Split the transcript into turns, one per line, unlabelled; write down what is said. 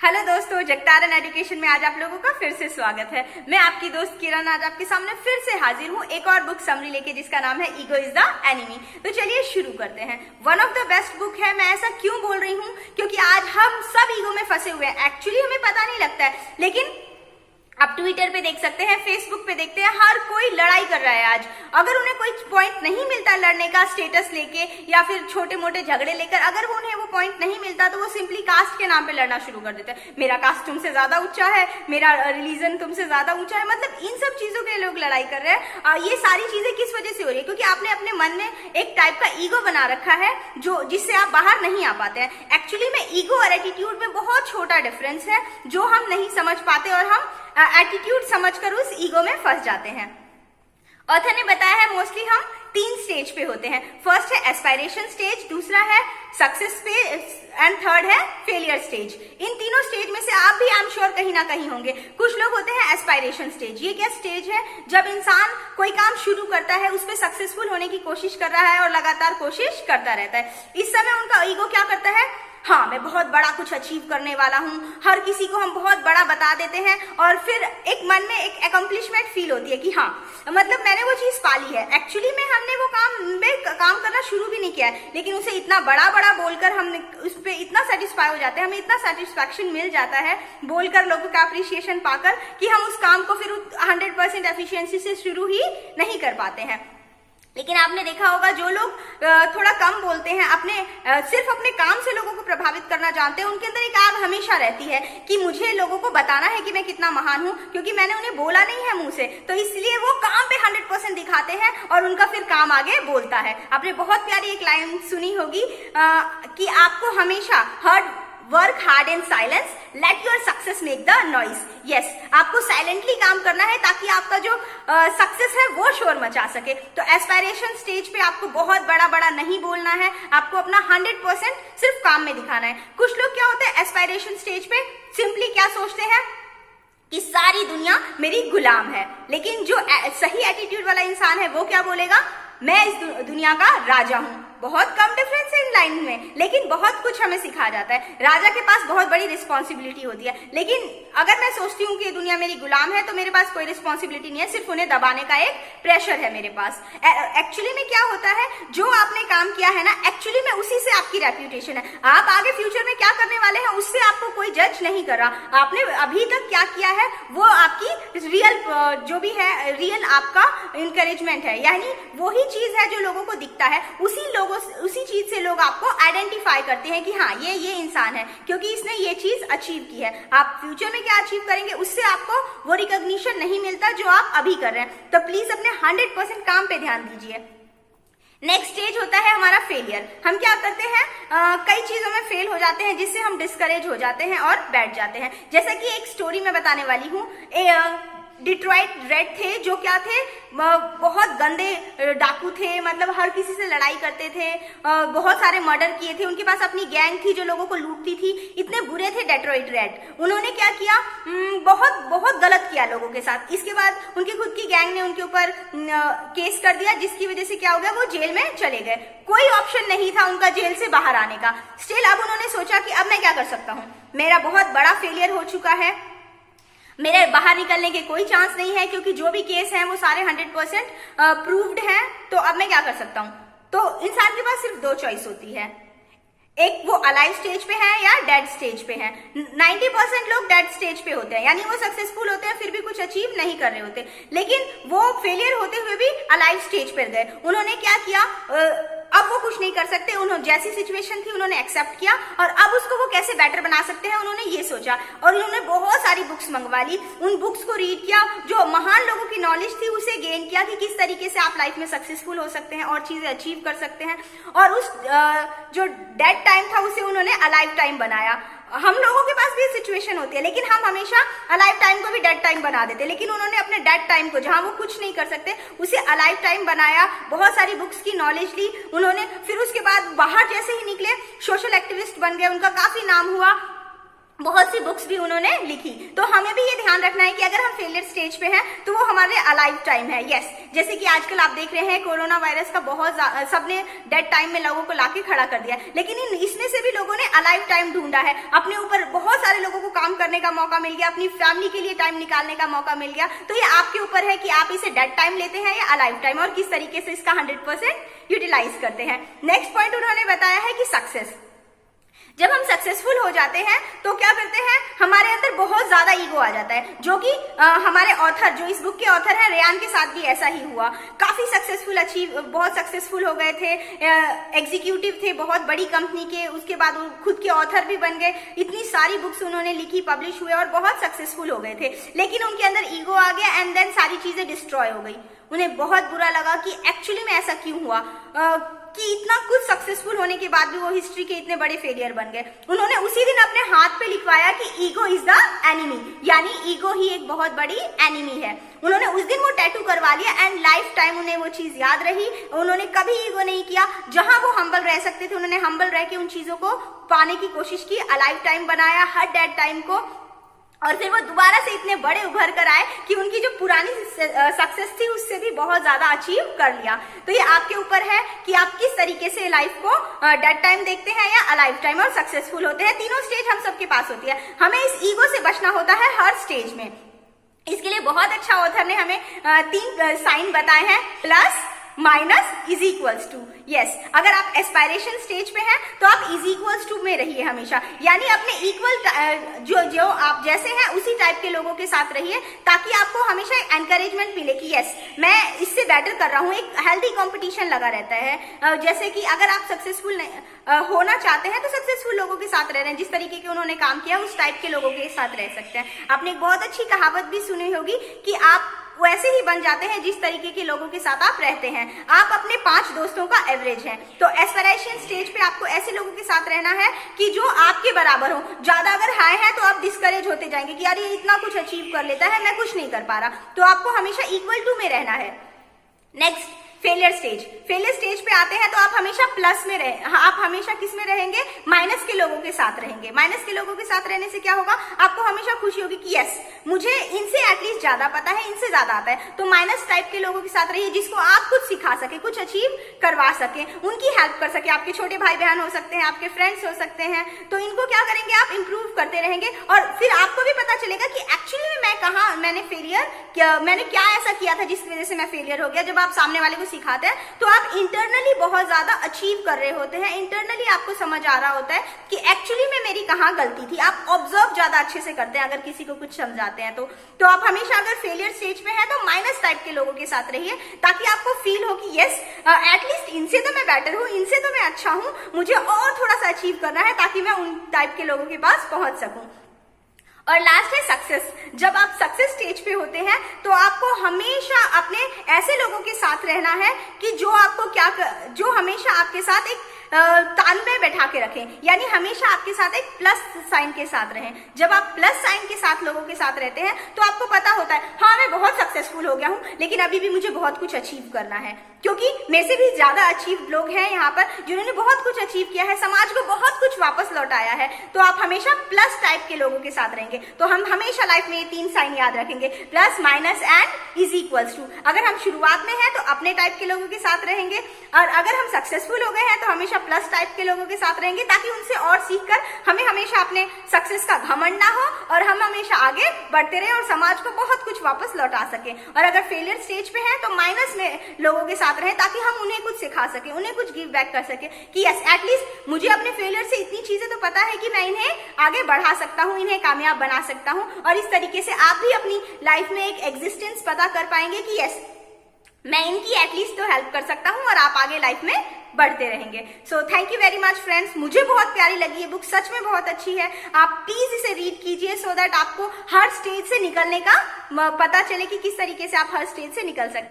Hello दोस्तों, जगतारन education में आज आप लोगों का फिर से स्वागत है। मैं आपकी दोस्त किरण आज आपके सामने फिर से हाजिर हूँ एक और बुक समरी लेके, जिसका नाम है ईगो इज द एनिमी। तो चलिए शुरू करते हैं। One of the best book है। मैं ऐसा क्यों बोल रही हूँ? क्योंकि आज हम सब ईगो में फंसे हुए हैं। एक्चुअली हमें पता नहीं लगता है, लेकिन आप ट्विटर पे देख सकते हैं, फेसबुक पे देखते हैं, हर कोई लड़ाई कर रहा है आज। अगर उन्हें कोई पॉइंट नहीं मिलता लड़ने का, स्टेटस लेके या फिर छोटे मोटे झगड़े लेकर, अगर उन्हें वो पॉइंट नहीं मिलता तो वो सिंपली कास्ट के नाम पे लड़ना शुरू कर देते हैं। मेरा कास्ट तुमसे ज्यादा ऊंचा है, मेरा रिलीजन तुमसे ज्यादा ऊंचा है। मतलब इन सब चीजों के लोग लड़ाई कर रहे हैं। ये सारी चीजें किस वजह से हो रही है? क्योंकि आपने अपने मन में एक टाइप का ईगो बना रखा है जो जिससे आप बाहर नहीं आ पाते हैं। एक्चुअली में ईगो और एटीट्यूड में बहुत छोटा डिफरेंस है जो हम नहीं समझ पाते, और हम एटीट्यूड समझकर उस ईगो में फंस जाते हैं। ऑथर ने बताया है मोस्टली हम 3 स्टेज पे होते हैं। फर्स्ट है एस्पायरेशन स्टेज, दूसरा है सक्सेस स्टेज एंड थर्ड है फेलियर स्टेज। इन तीनों स्टेज में से आप भी आई एम श्योर कहीं ना कहीं होंगे। कुछ लोग होते हैं एस्पायरेशन स्टेज। ये क्या स्टेज है? जब इंसान कोई काम शुरू करता है, उस पर सक्सेसफुल होने की कोशिश कर रहा है और लगातार कोशिश करता रहता है। इस समय उनका ईगो क्या करता है? हाँ, मैं बहुत बड़ा कुछ अचीव करने वाला हूँ। हर किसी को हम बहुत बड़ा बता देते हैं और फिर एक मन में एक अकम्प्लिशमेंट फील होती है कि हाँ, मतलब मैंने वो चीज पाली है। एक्चुअली में हमने वो काम करना शुरू भी नहीं किया है, लेकिन उसे इतना बड़ा बड़ा बोलकर हमने उस पर इतना सेटिस्फाई हो जाते हैं, हमें इतना सेटिस्फैक्शन मिल जाता है बोलकर, लोगों का अप्रिसिएशन पाकर, कि हम उस काम को फिर 100% एफिशिएंसी से शुरू ही नहीं कर पाते हैं। लेकिन आपने देखा होगा, जो लोग थोड़ा कम बोलते हैं, सिर्फ अपने काम से लोगों को प्रभावित करना जानते हैं, उनके अंदर एक आग हमेशा रहती है कि मुझे लोगों को बताना है कि मैं कितना महान हूं, क्योंकि मैंने उन्हें बोला नहीं है मुंह से। तो इसलिए वो काम पे 100% दिखाते हैं और उनका फिर काम आगे बोलता है। आपने बहुत प्यारी एक लाइन सुनी होगी कि आपको हमेशा work hard in silence, let your success make the noise. Yes, आपको साइलेंटली काम करना है ताकि आपका जो सक्सेस है वो शोर मचा सके। तो एस्पायरेशन स्टेज पे आपको बहुत बड़ा बड़ा नहीं बोलना है, आपको अपना 100% सिर्फ काम में दिखाना है। कुछ लोग क्या होते हैं एस्पायरेशन स्टेज पे, सिंपली क्या सोचते हैं कि सारी दुनिया मेरी गुलाम है। लेकिन जो सही एटीट्यूड वाला इंसान है वो क्या बोलेगा? मैं इस दुनिया का राजा हूं। बहुत कम डिफरेंस है इन लाइन में, लेकिन बहुत कुछ हमें सिखाया जाता है। राजा के पास बहुत बड़ी रिस्पॉन्सिबिलिटी होती है, लेकिन अगर मैं सोचती हूँ कि दुनिया मेरी गुलाम है तो मेरे पास कोई रिस्पॉन्सिबिलिटी नहीं है, सिर्फ उन्हें दबाने का एक प्रेशर है मेरे पास। एक्चुअली में क्या होता है, जो आपने काम किया है ना, एक्चुअली में उसी से आपकी रेप्यूटेशन है। आप आगे फ्यूचर में क्या करने वाले हैं उससे आपको कोई जज नहीं कर रहा। आपने अभी तक क्या किया है वो आपकी रियल जो भी है, रियल आपका इंकरेजमेंट है। यानी वही चीज है जो लोगों को दिखता है, उसी चीज से लोग आपको आइडेंटिफाई करते हैं कि हाँ, ये इंसान है क्योंकि इसने ये चीज अचीव की है। आप फ्यूचर में क्या अचीव करेंगे उससे आपको वो रिकॉग्निशन नहीं मिलता जो आप अभी कर रहे हैं। तो प्लीज अपने 100% काम पे ध्यान दीजिए। नेक्स्ट स्टेज होता है हमारा फेलियर। हम क्या करते हैं, कई चीजों में फेल हो जाते हैं जिससे हम डिस्करेज हो जाते हैं और बैठ जाते हैं। जैसा कि एक स्टोरी मैं बताने वाली हूँ। डिट्रॉइट रेड थे, जो क्या थे, बहुत गंदे डाकू थे। मतलब हर किसी से लड़ाई करते थे, बहुत सारे मर्डर किए थे। उनके पास अपनी गैंग थी जो लोगों को लूटती थी। इतने बुरे थे डेट्रॉइट रेड। उन्होंने क्या किया, बहुत गलत किया लोगों के साथ। इसके बाद उनकी खुद की गैंग ने उनके ऊपर केस कर दिया, जिसकी वजह से क्या हो गया, वो जेल में चले गए। कोई ऑप्शन नहीं था उनका जेल से बाहर आने का। स्टिल अब उन्होंने सोचा कि अब मैं क्या कर सकता हूँ, मेरा बहुत बड़ा फेलियर हो चुका है, मेरे बाहर निकलने के कोई चांस नहीं है, क्योंकि जो भी केस हैं वो सारे 100% प्रूव्ड हैं। तो अब मैं क्या कर सकता हूं? तो इंसान के पास सिर्फ 2 चॉइस होती है, एक वो अलाइव स्टेज पे है या डेड स्टेज पे है। 90% लोग डेड स्टेज पे होते हैं, यानी वो सक्सेसफुल होते हैं फिर भी कुछ अचीव नहीं कर रहे होते, लेकिन वो फेलियर होते हुए भी अलाइव स्टेज पर गए। उन्होंने क्या किया, अब वो कुछ नहीं कर सकते, उन्होंने जैसी सिचुएशन थी उन्होंने एक्सेप्ट किया और अब उसको वो कैसे बेटर बना सकते हैं उन्होंने ये सोचा। और उन्होंने बहुत सारी बुक्स मंगवा ली, उन बुक्स को रीड किया, जो महान लोगों की नॉलेज थी उसे गेन किया कि किस तरीके से आप लाइफ में सक्सेसफुल हो सकते हैं और चीजें अचीव कर सकते हैं। और उस जो डेड टाइम था उसे उन्होंने अलाइव टाइम बनाया। हम लोगों के पास भी सिचुएशन होती है, लेकिन हम हमेशा अलाइव टाइम को भी डेड टाइम बना देते हैं। लेकिन उन्होंने अपने डेड टाइम को, जहां वो कुछ नहीं कर सकते, उसे अलाइव टाइम बनाया। बहुत सारी बुक्स की नॉलेज ली उन्होंने। फिर उसके बाद बाहर जैसे ही निकले सोशल एक्टिविस्ट बन गए, उनका काफी नाम हुआ। बहुत सी बुक्स भी उन्होंने लिखी। तो हमें भी ये ध्यान रखना है कि अगर हम फेलियर स्टेज पे हैं तो वो हमारे अलाइव टाइम है। यस, जैसे कि आजकल आप देख रहे हैं कोरोना वायरस का बहुत सबने डेड टाइम में लोगों को लाके खड़ा कर दिया, लेकिन इसमें से भी लोगों ने अलाइव टाइम ढूंढा है, अपने ऊपर बहुत सारे लोगों को करने का मौका मिल गया, अपनी फैमिली के लिए टाइम निकालने का मौका मिल गया, तो ये आपके ऊपर है कि आप इसे डेड टाइम लेते हैं या अलाइव टाइम, और किस तरीके से इसका 100% यूटिलाइज करते हैं। नेक्स्ट पॉइंट उन्होंने बताया है कि सक्सेस। जब हम सक्सेसफुल हो जाते हैं तो क्या करते हैं, हमारे अंदर बहुत ज्यादा ईगो आ जाता है, जो कि हमारे ऑथर, जो इस बुक के ऑथर हैं, रेयान के साथ भी ऐसा ही हुआ। काफी बहुत सक्सेसफुल हो गए थे, एग्जीक्यूटिव थे बहुत बड़ी कंपनी के, उसके बाद वो खुद के ऑथर भी बन गए, इतनी सारी बुक्स उन्होंने लिखी, पब्लिश हुए और बहुत सक्सेसफुल हो गए थे। लेकिन उनके अंदर ईगो आ गया एंड देन सारी चीजें डिस्ट्रॉय हो गई। उन्हें बहुत बुरा लगा कि एक्चुअली में ऐसा क्यों हुआ, कि इतना कुछ सक्सेसफुल होने के बाद भी वो हिस्ट्री के इतने बड़े फेलियर बन गए। उन्होंने उसी दिन अपने हाथ पे लिखवाया कि ईगो इज द एनिमी, यानी ईगो ही एक बहुत बड़ी एनिमी है। उन्होंने उस दिन वो टैटू करवा लिया एंड लाइफ टाइम उन्हें वो चीज याद रही। उन्होंने कभी ईगो नहीं किया, जहां वो हम्बल रह सकते थे उन्होंने हम्बल रह के उन चीजों को पाने की कोशिश की, अलाइव टाइम बनाया, हर डेड टाइम को, और फिर वो दोबारा से इतने बड़े उभर कर आए कि उनकी जो पुरानी सक्सेस थी उससे भी बहुत ज्यादा अचीव कर लिया। तो ये आपके ऊपर है कि आप किस तरीके से लाइफ को डेड टाइम देखते हैं या अलाइव टाइम, और सक्सेसफुल होते हैं। तीनों स्टेज हम सबके पास होती है, हमें इस ईगो से बचना होता है हर स्टेज में। इसके लिए बहुत अच्छा ऑथर ने हमें 3 साइन बताए हैं, plus, minus, is equals to. Yes, अगर आप एस्पायरेशन स्टेज पे हैं तो आप इज इक्वल्स टू में रहिए हमेशा, यानी अपने इक्वल जो आप जैसे हैं उसी टाइप के लोगों के साथ रहिए, ताकि आपको हमेशा एनकरेजमेंट मिले कि यस मैं इससे बेटर कर रहा हूँ। एक हेल्दी कंपटीशन लगा रहता है। जैसे कि अगर आप सक्सेसफुल होना चाहते हैं तो सक्सेसफुल लोगों के साथ रह रहे हैं, जिस तरीके के उन्होंने काम किया उस टाइप के लोगों के साथ रह सकते हैं। आपने एक बहुत अच्छी कहावत भी सुनी होगी कि आप वैसे ही बन जाते हैं जिस तरीके के लोगों के साथ आप रहते हैं। आप अपने 5 दोस्तों का एवरेज हैं। तो एस्पिरेशन स्टेज पे आपको ऐसे लोगों के साथ रहना है कि जो आपके बराबर हो। ज्यादा अगर हाई है तो आप डिस्करेज होते जाएंगे कि यार ये इतना कुछ अचीव कर लेता है, मैं कुछ नहीं कर पा रहा। तो आपको हमेशा इक्वल टू में रहना है। Next, failure stage. Failure stage पे आते हैं तो आप हमेशा प्लस में आप हमेशा किस में रहेंगे, माइनस के लोगों के साथ रहेंगे। माइनस के लोगों के साथ रहने से क्या होगा, आपको हमेशा खुशी होगी कि यस मुझे इनसे एटलीस्ट ज्यादा पता है, इनसे ज्यादा आता है। तो माइनस टाइप के लोगों के साथ रहिए, जिसको आप कुछ सिखा सके, कुछ अचीव करवा सके, उनकी हेल्प कर सके। आपके छोटे भाई बहन हो सकते हैं, आपके फ्रेंड्स हो सकते हैं, तो इनको क्या करेंगे आप इंप्रूव करते रहेंगे, और फिर आपको भी पता चलेगा कि एक्चुअली में मैंने क्या ऐसा किया था जिसकी वजह से मैं फेलियर हो गया। जब आप सामने वाले को सिखाते हैं तो आप इंटरनली बहुत ज्यादा अचीव कर रहे होते हैं, इंटरनली आपको समझ आ रहा होता है कि एक्चुअली में मेरी कहाँ गलती थी। आप ऑब्जर्व ज्यादा अच्छे से करते हैं अगर किसी को कुछ समझाते हैं तो आप हमेशा अगर फेलियर स्टेज पे हैं तो माइनस टाइप के लोगों के साथ रहिए, ताकि आपको फील हो कि यस एटलीस्ट इनसे तो मैं बेटर हूँ, इनसे तो मैं अच्छा हूँ, मुझे और थोड़ा सा अचीव करना है ताकि मैं उन टाइप के लोगों के पास पहुंच सकूं। और लास्ट है सक्सेस। जब आप सक्सेस स्टेज पे होते हैं तो आपको हमेशा अपने ऐसे लोगों के साथ रहना है कि जो हमेशा आपके साथ एक तालमेल बैठा के रखें, यानी हमेशा आपके साथ एक प्लस साइन के साथ रहें। जब आप प्लस साइन के साथ लोगों के साथ रहते हैं तो आपको पता होता है हाँ मैं बहुत सक्सेसफुल हो गया हूं, लेकिन अभी भी मुझे बहुत कुछ अचीव करना है, क्योंकि मेरे से भी ज्यादा अचीव लोग हैं यहाँ पर जिन्होंने बहुत कुछ अचीव किया है, समाज को बहुत कुछ वापस लौटाया है। तो आप हमेशा प्लस टाइप के लोगों के साथ रहेंगे। तो हम हमेशा लाइफ में ये 3 साइन याद रखेंगे, plus, minus and is equals to. अगर हम शुरुआत में हैं तो अपने टाइप के लोगों के साथ रहेंगे, और अगर हम सक्सेसफुल हो गए हैं तो हमेशा प्लस टाइप के लोगों के साथ रहेंगे, ताकि उनसे और सीखकर हमें हमेशा अपने सक्सेस का घमंड ना हो और हम हमेशा आगे बढ़ते रहे और समाज को बहुत कुछ वापस लौटा सके। और अगर फेलियर स्टेज पे हैं तो माइनस में लोगों के साथ रहें, ताकि हम उन्हें कुछ सिखा सके, उन्हें कुछ गिव बैक कर सके कि यस एटलीस्ट मुझे अपने फेलियर से इतनी चीजें तो पता है कि मैं इन्हें आगे बढ़ा सकता हूँ, इन्हें कामयाब बना सकता हूँ। और इस तरीके से आप भी अपनी लाइफ में एक एग्जिस्टेंस पता कर पाएंगे कि यस मैं इनकी एटलीस्ट तो हेल्प कर सकता हूँ, और आप आगे लाइफ में बढ़ते रहेंगे। So thank you very much friends, मुझे बहुत प्यारी लगी ये बुक, सच में बहुत अच्छी है। आप प्लीज इसे रीड कीजिए सो दैट आपको हर स्टेज से निकलने का पता चले कि किस तरीके से आप हर स्टेज से निकल सकते हैं।